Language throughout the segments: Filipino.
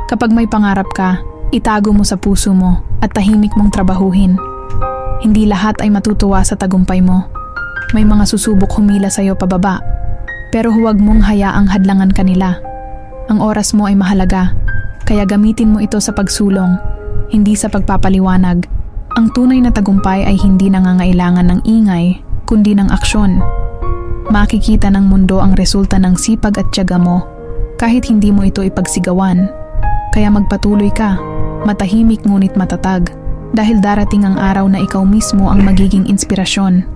Kapag may pangarap ka, itago mo sa puso mo at tahimik mong trabahuhin. Hindi lahat ay matutuwa sa tagumpay mo. May mga susubok humila sa'yo pababa, pero huwag mong hayaang hadlangan kanila. Ang oras mo ay mahalaga, kaya gamitin mo ito sa pagsulong, hindi sa pagpapaliwanag. Ang tunay na tagumpay ay hindi nangangailangan ng ingay, kundi ng aksyon. Makikita ng mundo ang resulta ng sipag at tiyaga mo, kahit hindi mo ito ipagsigawan. Kaya magpatuloy ka, matahimik ngunit matatag, dahil darating ang araw na ikaw mismo ang magiging inspirasyon.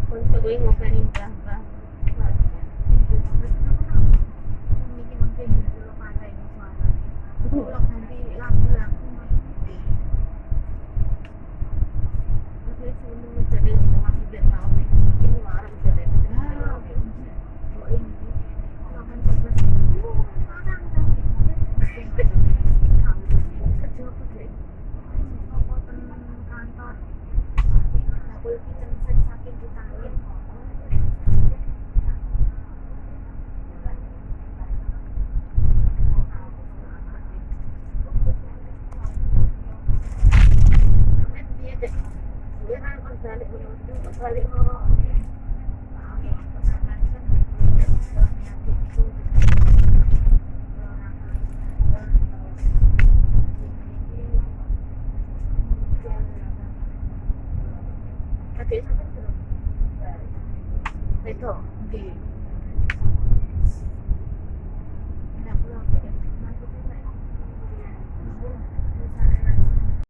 Kung tuloy mo ka rin ka ba? Ito, hindi.